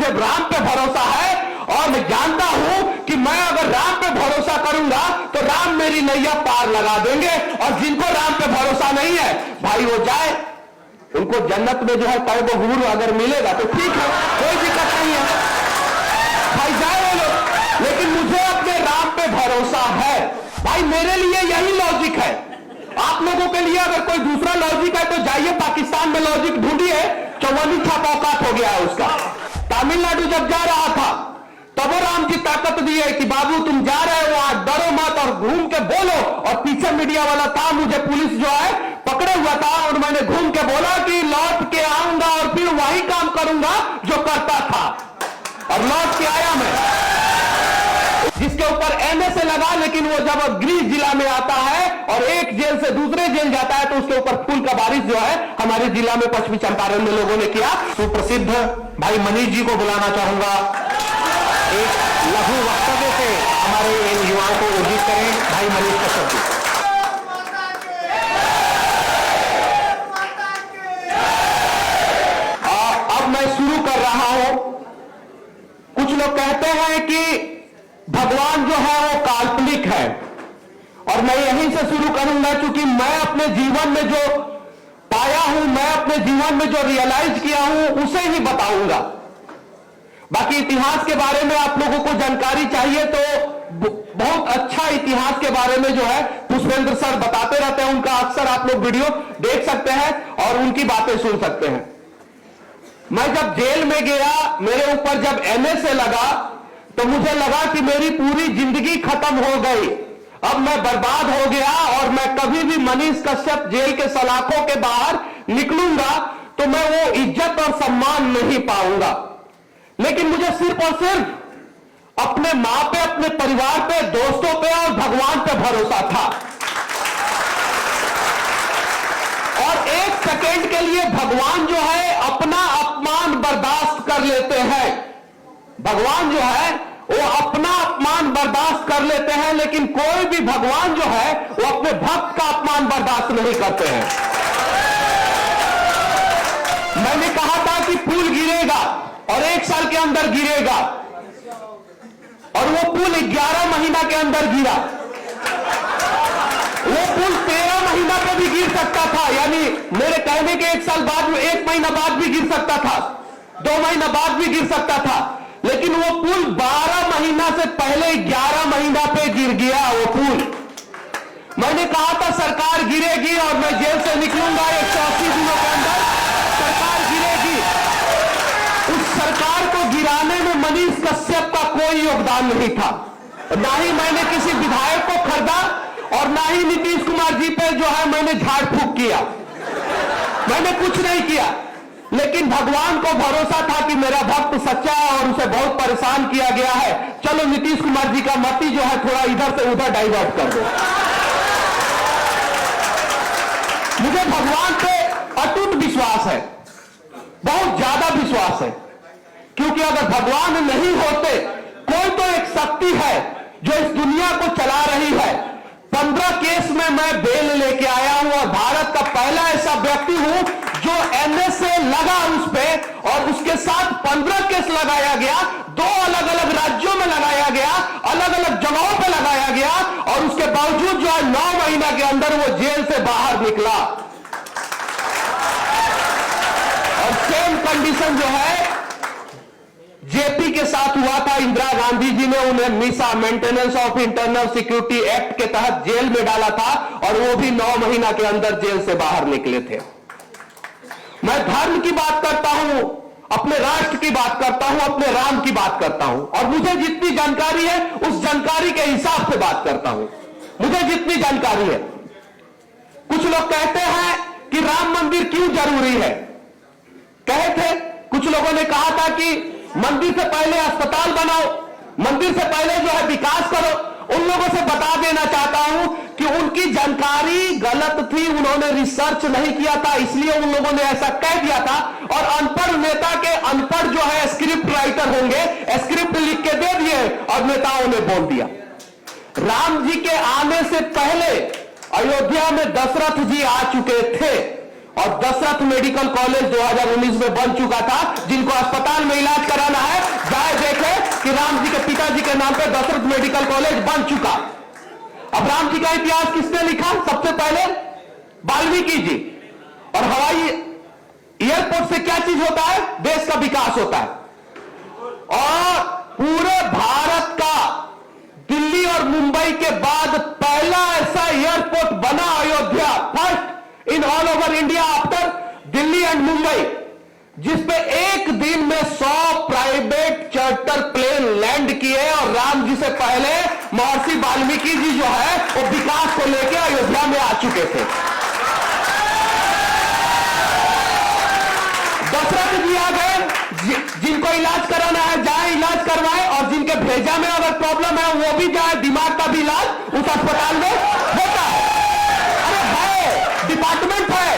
मुझे राम पे भरोसा है और मैं जानता हूं कि मैं अगर राम पे भरोसा करूंगा तो राम मेरी नैया पार लगा देंगे। और जिनको राम पे भरोसा नहीं है भाई वो जाए, उनको जन्नत में जो है तौब हूर अगर मिलेगा तो ठीक है, कोई दिक्कत नहीं है, भाई जाए वो लोग। लेकिन मुझे अपने राम पे भरोसा है भाई, मेरे लिए यही लॉजिक है। आप लोगों के लिए अगर कोई दूसरा लॉजिक है तो जाइए पाकिस्तान में लॉजिक ढूंढिए, 54 छाप औकात हो गया है उसका। तमिलनाडु जब जा रहा था तब वो राम जी ताकत दी है कि बाबू तुम जा रहे हो वहां, डरो मत और घूम के बोलो। और पीछे मीडिया वाला था, मुझे पुलिस जो है पकड़े हुआ था और मैंने घूम के बोला कि लौट के आऊंगा और फिर वही काम करूंगा जो करता था, और लौट के आया मैं। जिसके ऊपर एनएसए लगा, लेकिन वो जब गृह जिला में आता है और एक जेल से दूसरे जेल जाता है तो उसके ऊपर फूल का बारिश जो है हमारे जिला में पश्चिमी चंपारण में लोगों ने किया। सुप्रसिद्ध भाई मनीष जी को बुलाना चाहूंगा, एक लघु वक्तव्य से हमारे इन युवाओं को उर्जित करें। भाई मनीष कश्यप जी। अब मैं शुरू कर रहा हूं। कुछ लोग कहते हैं कि भगवान जो है वो काल्पनिक है, और मैं यहीं से शुरू करूंगा क्योंकि मैं अपने जीवन में जो पाया हूं, मैं अपने जीवन में जो रियलाइज किया हूं उसे ही बताऊंगा। बाकी इतिहास के बारे में आप लोगों को जानकारी चाहिए तो बहुत अच्छा इतिहास के बारे में जो है पुष्पेंद्र सर बताते रहते हैं, उनका अक्सर आप लोग वीडियो देख सकते हैं और उनकी बातें सुन सकते हैं। मैं जब जेल में गया, मेरे ऊपर जब एनएसए लगा तो मुझे लगा कि मेरी पूरी जिंदगी खत्म हो गई, अब मैं बर्बाद हो गया और मैं कभी भी मनीष कश्यप जेल के सलाखों के बाहर निकलूंगा तो मैं वो इज्जत और सम्मान नहीं पाऊंगा। लेकिन मुझे सिर्फ और सिर्फ अपने मां पे, अपने परिवार पे, दोस्तों पे और भगवान पे भरोसा था। और एक सेकेंड के लिए भगवान जो है अपना अपमान बर्दाश्त कर लेते हैं, भगवान जो है वो अपना अपमान बर्दाश्त कर लेते हैं, लेकिन कोई भी भगवान जो है वो अपने भक्त का अपमान बर्दाश्त नहीं करते हैं। मैंने कहा था कि पुल गिरेगा और 1 साल के अंदर गिरेगा, और वो पुल 11 महीना के अंदर गिरा। वो पुल 13 महीना पे भी गिर सकता था, यानी मेरे कहने के 1 साल बाद में 1 महीना बाद भी गिर सकता था, 2 महीना बाद भी गिर सकता था, लेकिन वो पुल 12 महीना से पहले 11 महीना पे गिर गया वो पुल। मैंने कहा था सरकार गिरेगी और मैं जेल से निकलूंगा 180 दिनों के अंदर, सरकार गिरेगी। उस सरकार को गिराने में मनीष कश्यप का कोई योगदान नहीं था, ना ही मैंने किसी विधायक को खरीदा और ना ही नीतीश कुमार जी पे जो है मैंने झाड़ फूक किया, मैंने कुछ नहीं किया। लेकिन भगवान को भरोसा था कि मेरा भक्त सच्चा है और उसे बहुत परेशान किया गया है, चलो नीतीश कुमार जी का मती जो है थोड़ा इधर से उधर डाइवर्ट कर दो। मुझे भगवान पे अटूट विश्वास है, बहुत ज्यादा विश्वास है, क्योंकि अगर भगवान नहीं होते, कोई तो एक शक्ति है जो इस दुनिया को चला रही है। 15 केस में मैं बेल लेके आया हूं और भारत का पहला ऐसा व्यक्ति हूं जो एनएसए लगा उस पे, और उसके साथ 15 केस लगाया गया, 2 अलग अलग राज्यों में लगाया गया, अलग अलग जगहों पे लगाया गया, और उसके बावजूद जो है 9 महीना के अंदर वो जेल से बाहर निकला। और सेम कंडीशन जो है जेपी के साथ हुआ था। इंदिरा गांधी जी ने उन्हें मिसा maintenance of internal security act के तहत जेल में डाला था और वो भी 9 महीना के अंदर जेल से बाहर निकले थे। मैं धर्म की बात करता हूं, अपने राष्ट्र की बात करता हूं, अपने राम की बात करता हूं, और मुझे जितनी जानकारी है उस जानकारी के हिसाब से बात करता हूं, मुझे जितनी जानकारी है। कुछ लोग कहते हैं कि राम मंदिर क्यों जरूरी है, कहे थे, कुछ लोगों ने कहा था कि मंदिर से पहले अस्पताल बनाओ, मंदिर से पहले जो है विकास करो। उन लोगों से बता देना चाहता हूं कि उनकी जानकारी गलत थी, उन्होंने रिसर्च नहीं किया था, इसलिए उन लोगों ने ऐसा कह दिया था। और अनपढ़ नेता के अनपढ़ जो है स्क्रिप्ट राइटर होंगे, स्क्रिप्ट लिख के दे दिए और नेताओं ने बोल दिया। राम जी के आने से पहले अयोध्या में दशरथ जी आ चुके थे और दशरथ मेडिकल कॉलेज 2019 में बन चुका था। जिनको अस्पताल में इलाज कराना है कि राम जी के पिताजी के नाम पे दशरथ मेडिकल कॉलेज बन चुका। अब राम जी का इतिहास किसने लिखा? सबसे पहले वाल्मीकि जी। और हवाई एयरपोर्ट से क्या चीज होता है? देश का विकास होता है। और पूरे भारत का दिल्ली और मुंबई के बाद पहला ऐसा एयरपोर्ट बना Ayodhya, first in all over India after Delhi and Mumbai, जिसपे एक दिन में 100 प्राइवेट चार्टर प्लेन लैंड किए। और राम जी से पहले महर्षि वाल्मीकि जी जो है वो विकास को लेकर अयोध्या में आ चुके थे। दशरथ जी आ गए, जिनको इलाज कराना है जाए इलाज करवाए, और जिनके भेजा में अगर प्रॉब्लम है वो भी जाए, दिमाग का भी इलाज उस अस्पताल में होता है। अरे है, डिपार्टमेंट है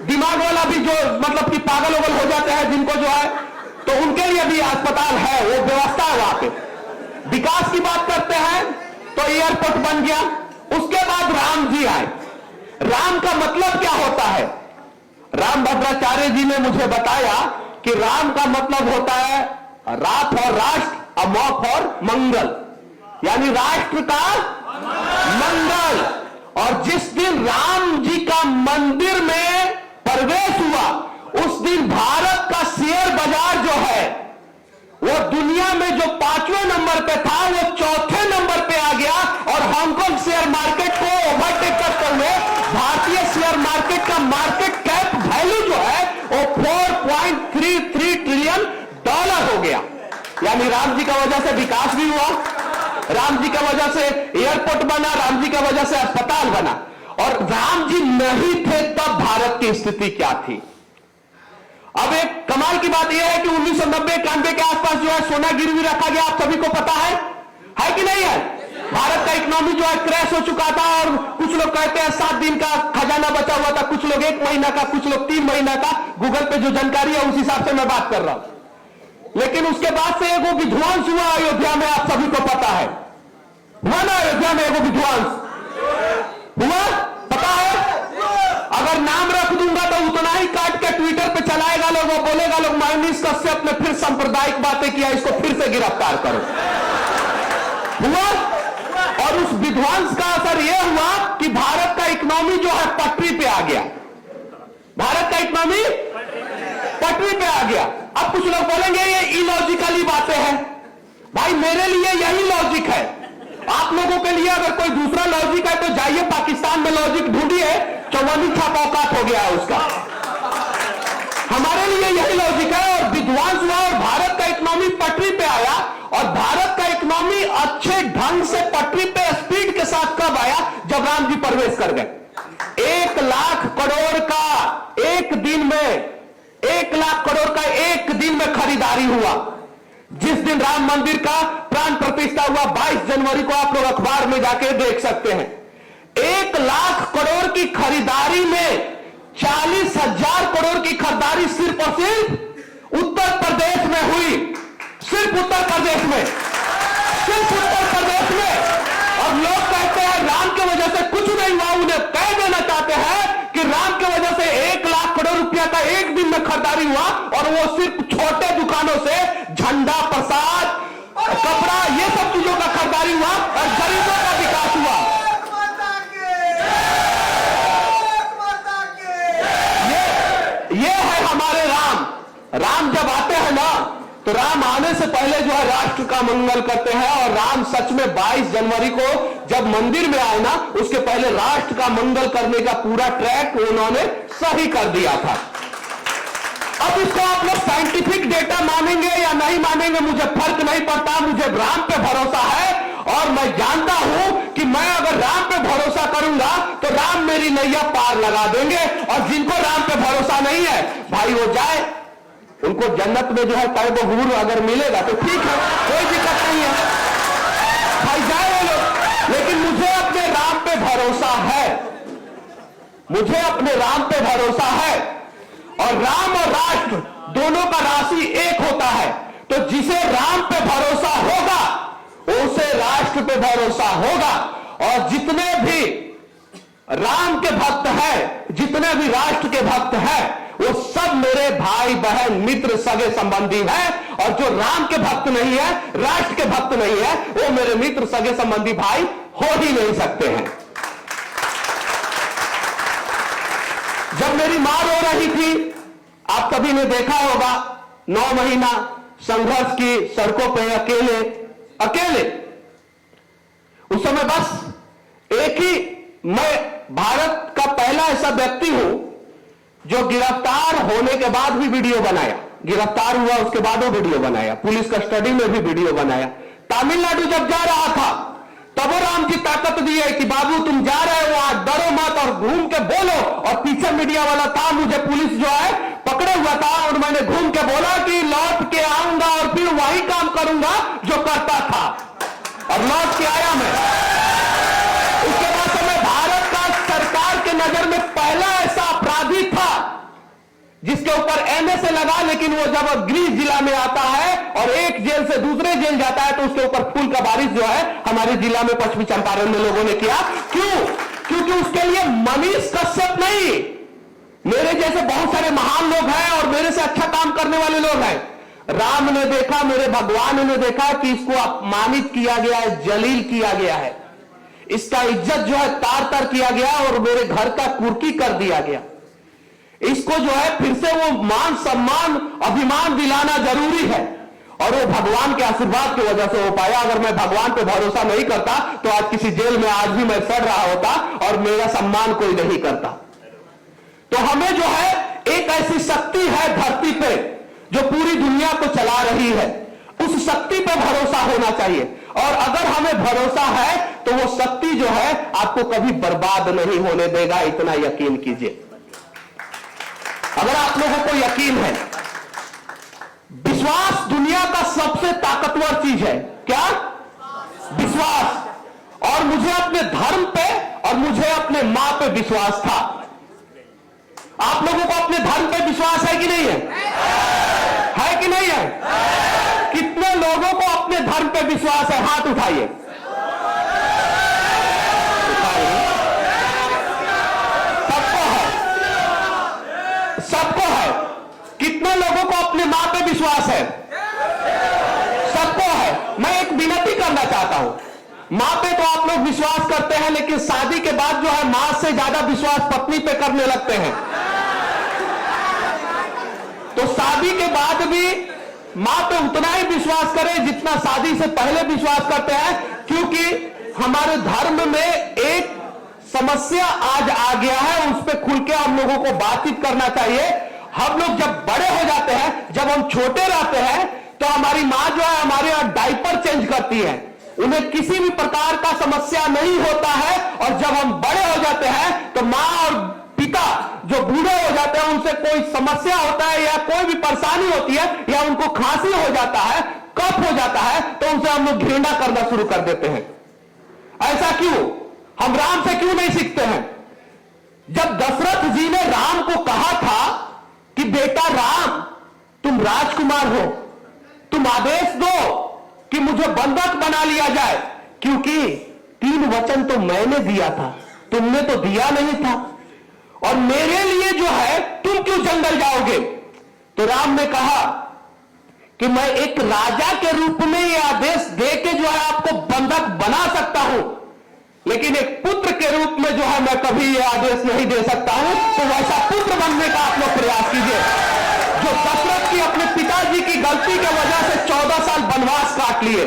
दिमाग वाला भी, जो मतलब कि पागल वगल हो जाते हैं जिनको जो है, तो उनके लिए भी अस्पताल है, वो व्यवस्था है वहां पे। विकास की बात करते हैं तो एयरपोर्ट बन गया। उसके बाद राम जी आए। राम का मतलब क्या होता है? राम भद्राचार्य जी ने मुझे बताया कि राम का मतलब होता है रा फॉर राष्ट्र, अ फॉर मंगल, यानी राष्ट्र का मंगल। और जिस दिन राम जी का मंदिर में प्रवेश हुआ, उस दिन भारत का शेयर बाजार जो है वो दुनिया में जो 5वें नंबर पे था वो 4थे नंबर पे आ गया। और हांगकांग शेयर मार्केट को ओवरटेक करते हुए भारतीय शेयर मार्केट का मार्केट कैप वैल्यू जो है वो $4.33 ट्रिलियन हो गया। यानी राम जी का वजह से विकास भी हुआ, राम जी का वजह से एयरपोर्ट बना, राम जी का वजह से अस्पताल बना। और राम जी नहीं थे तब भारत की स्थिति क्या थी? अब एक कमाल की बात यह है कि 1990-91 के आसपास जो है सोना गिरवी रखा गया, आप सभी को पता है कि नहीं है? भारत का इकोनॉमी जो है क्रैश हो चुका था। और कुछ लोग कहते हैं 7 दिन का खजाना बचा हुआ था, कुछ लोग 1 महीना का, कुछ लोग 3 महीना का। गूगल पे जो जानकारी है उस हिसाब से मैं बात कर रहा हूं। लेकिन उसके बाद से एगो विध्वंस हुआ अयोध्या में, आप सभी को पता है। हुआ ना अयोध्या में एगो विध्वंस हुआ, पता है? अगर नाम रख दूंगा तो उतना ही काट के ट्विटर पे चलाएगा लोग, वो बोलेगा लोग मनीष कश्यप ने फिर सांप्रदायिक बातें किया, इसको फिर से गिरफ्तार करो। हुआ। और उस विध्वंस का असर यह हुआ कि भारत का इकोनॉमी जो है पटरी पे आ गया। भारत का इकोनॉमी पटरी पे आ गया। अब कुछ लोग बोलेंगे ये इलॉजिकली बातें हैं। भाई मेरे लिए यही लॉजिक है। आप लोगों के लिए अगर कोई दूसरा लॉजिक है तो जाइए पाकिस्तान में लॉजिक ढूंढिए, 54 छापा औकात हो गया है उसका। हमारे लिए यही लॉजिक है। और विध्वंस हुआ और भारत का इकोनॉमी पटरी पे आया। और भारत का इकोनॉमी अच्छे ढंग से पटरी पे स्पीड के साथ कब आया? जब राम जी प्रवेश कर गए। 1 लाख करोड़ का एक दिन में, 1 लाख करोड़ का एक दिन में खरीदारी हुआ। जिस दिन राम मंदिर का प्राण प्रतिष्ठा हुआ 22 जनवरी को, आप लोग अखबार में जाके देख सकते हैं। 1 लाख करोड़ की खरीदारी में 40,000 करोड़ की खरीदारी सिर्फ और सिर्फ उत्तर प्रदेश में हुई। सिर्फ उत्तर प्रदेश में, सिर्फ उत्तर प्रदेश में। और लोग कहते हैं राम की वजह से कुछ नहीं हुआ। उन्हें कह देना चाहते हैं कि राम की वजह से 1 लाख करोड़ रुपया का एक दिन में खरीदारी हुआ। और वो सिर्फ छोटे दुकानों से झंडा, प्रसाद, कपड़ा, ये सब चीजों का खरीदारी हुआ और गरीबों का विकास हुआ। ये है हमारे राम। राम जब आते हैं ना तो राम आने से पहले जो है राष्ट्र का मंगल करते हैं। और राम सच में 22 जनवरी को जब मंदिर में आए ना, उसके पहले राष्ट्र का मंगल करने का पूरा ट्रैक उन्होंने सही कर दिया था। अब इसको आप लोग साइंटिफिक डेटा मानेंगे या नहीं मानेंगे मुझे फर्क नहीं पड़ता। मुझे राम पे भरोसा है और मैं जानता हूं कि मैं अगर राम पे भरोसा करूंगा तो राम मेरी नैया पार लगा देंगे। और जिनको राम पे भरोसा नहीं है भाई वो जाए, उनको जन्नत में जो है तैब हुर अगर मिलेगा तो ठीक है, कोई दिक्कत नहीं है, भाई जाए वो लोग। लेकिन मुझे अपने राम पे भरोसा है, मुझे अपने राम पे भरोसा है। और राम और राष्ट्र दोनों का राशि एक होता है। तो जिसे राम पे भरोसा होगा उसे राष्ट्र पे भरोसा होगा। और जितने भी राम के भक्त हैं, जितने भी राष्ट्र के भक्त हैं, वो सब मेरे भाई बहन मित्र सगे संबंधी हैं। और जो राम के भक्त नहीं है, राष्ट्र के भक्त नहीं है, वो मेरे मित्र सगे संबंधी भाई हो ही नहीं सकते हैं। जब मेरी मां रो रही थी, आप सभी ने देखा होगा, 9 महीना संघर्ष की सड़कों पे अकेले अकेले। उस समय बस एक ही, मैं भारत का पहला ऐसा व्यक्ति हूं जो गिरफ्तार होने के बाद भी वीडियो बनाया। गिरफ्तार हुआ उसके बाद वो वीडियो बनाया, पुलिस कस्टडी में भी वीडियो बनाया। तमिलनाडु जब जा रहा था तब वो राम जी ताकत दिए कि बाबू तुम जा रहे हो, आज डरो मत और घूम के बोलो। और पीछे मीडिया वाला था, मुझे पुलिस जो है पकड़े हुआ था और मैंने घूम के बोला कि लौट के आऊंगा और फिर वही काम करूंगा जो करता था, और लौट के आया मैं। उसके बाद से मैं भारत का सरकार के नजर में पहला ऐसा अपराधी था जिसके ऊपर एनएसए लगा, लेकिन वो जब गृह जिला में आता है और एक जेल से दूसरे जेल जाता है तो उसके ऊपर फूल का बारिश जो है हमारे जिला में पश्चिमी चंपारण में लोगों ने किया। क्यों? क्योंकि उसके लिए मनीष कश्यप नहीं, मेरे जैसे बहुत सारे महान लोग हैं और मेरे से अच्छा काम करने वाले लोग हैं। राम ने देखा, मेरे भगवान ने देखा कि इसको अपमानित किया गया है, जलील किया गया है, इसका इज्जत जो है तार तार किया गया और मेरे घर का कुर्की कर दिया गया। इसको जो है फिर से वो मान सम्मान अभिमान दिलाना जरूरी है, और वो भगवान के आशीर्वाद की वजह से हो पाया। अगर मैं भगवान पे भरोसा नहीं करता तो आज किसी जेल में आज भी मैं सड़ रहा होता और मेरा सम्मान कोई नहीं करता। तो हमें जो है एक ऐसी शक्ति है धरती पे जो पूरी दुनिया को चला रही है, उस शक्ति पे भरोसा होना चाहिए। और अगर हमें भरोसा है तो वो शक्ति जो है आपको कभी बर्बाद नहीं होने देगा, इतना यकीन कीजिए। अगर आप लोगों को यकीन है, विश्वास दुनिया का सबसे ताकतवर चीज है। क्या? विश्वास। और मुझे अपने धर्म पे और मुझे अपने मां पे विश्वास था। आप लोगों को अपने धर्म पे विश्वास है कि नहीं है? है कि नहीं है? कितने लोगों को अपने धर्म पे विश्वास है? हाथ उठाइए। सबको है। कितने लोगों को अपने मां पे विश्वास है? सबको है। मैं एक विनती करना चाहता हूं, मां पे तो आप लोग विश्वास करते हैं, लेकिन शादी के बाद जो है मां से ज्यादा विश्वास पत्नी पे करने लगते हैं। तो शादी के बाद भी मां पे उतना ही विश्वास करें जितना शादी से पहले विश्वास करते हैं, क्योंकि हमारे धर्म में एक समस्या आज आ गया है, उस पर खुल के हम लोगों को बातचीत करना चाहिए। हम लोग जब बड़े हो जाते हैं, जब हम छोटे रहते हैं, तो हमारी मां जो है हमारे यहाँ डायपर चेंज करती है, उन्हें किसी भी प्रकार का समस्या नहीं होता है। और जब हम बड़े हो जाते हैं तो मां और पिता जो बूढ़े हो जाते हैं, उनसे कोई समस्या होता है या कोई भी परेशानी होती है या उनको खांसी हो जाता है, कफ हो जाता है, तो उनसे हम लोग घृणा करना शुरू कर देते हैं। ऐसा क्यों? हम राम से क्यों नहीं सीखते हैं? जब दशरथ जी ने राम को कहा था कि बेटा राम, तुम राजकुमार हो, तुम आदेश दो कि मुझे बंधक बना लिया जाए, क्योंकि 3 वचन तो मैंने दिया था, तुमने तो दिया नहीं था, और मेरे लिए जो है तुम क्यों जंगल जाओगे? तो राम ने कहा कि मैं एक राजा के रूप में यह आदेश दे के जो है आपको बंधक बना सकता हूं, लेकिन एक पुत्र के रूप में जो है मैं कभी यह आदेश नहीं दे सकता हूं। तो वैसा पुत्र बनने का आप लोग प्रयास कीजिए। जो दशरथ की अपने पिताजी की गलती की वजह से 14 साल वनवास काट लिए,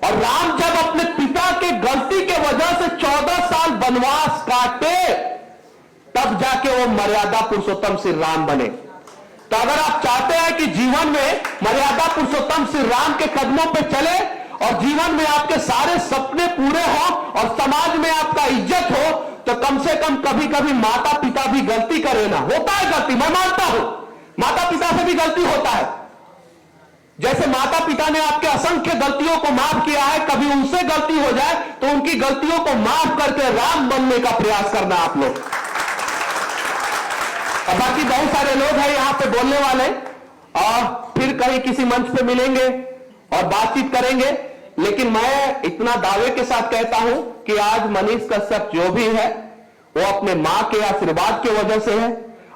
और राम जब अपने पिता के गलती के वजह से 14 साल वनवास काटे, तब जाके वो मर्यादा पुरुषोत्तम श्री राम बने। तो अगर आप चाहते हैं कि जीवन में मर्यादा पुरुषोत्तम श्री राम के कदमों पे चले और जीवन में आपके सारे सपने पूरे हो और समाज में आपका इज्जत हो, तो कम से कम कभी कभी माता पिता भी गलती करे ना। होता है गलती, मैं मानता हूं, माता पिता से भी गलती होता है। जैसे माता पिता ने आपके असंख्य गलतियों को माफ किया है, कभी उनसे गलती हो जाए तो उनकी गलतियों को माफ करके राम बनने का प्रयास करना आप लोग। और बाकी बहुत सारे लोग हैं यहां पे बोलने वाले, और फिर कहीं किसी मंच पे मिलेंगे और बातचीत करेंगे। लेकिन मैं इतना दावे के साथ कहता हूं कि आज मनीष कश्यप जो भी है वो अपने मां के आशीर्वाद की वजह से है,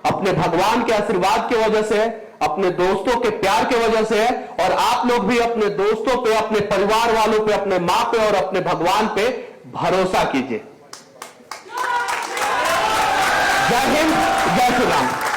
अपने भगवान के आशीर्वाद की वजह से, अपने दोस्तों के प्यार की वजह से है। और आप लोग भी अपने दोस्तों पे, अपने परिवार वालों पे, अपने मां पे और अपने भगवान पे भरोसा कीजिए। जय हिंद, जय श्री राम।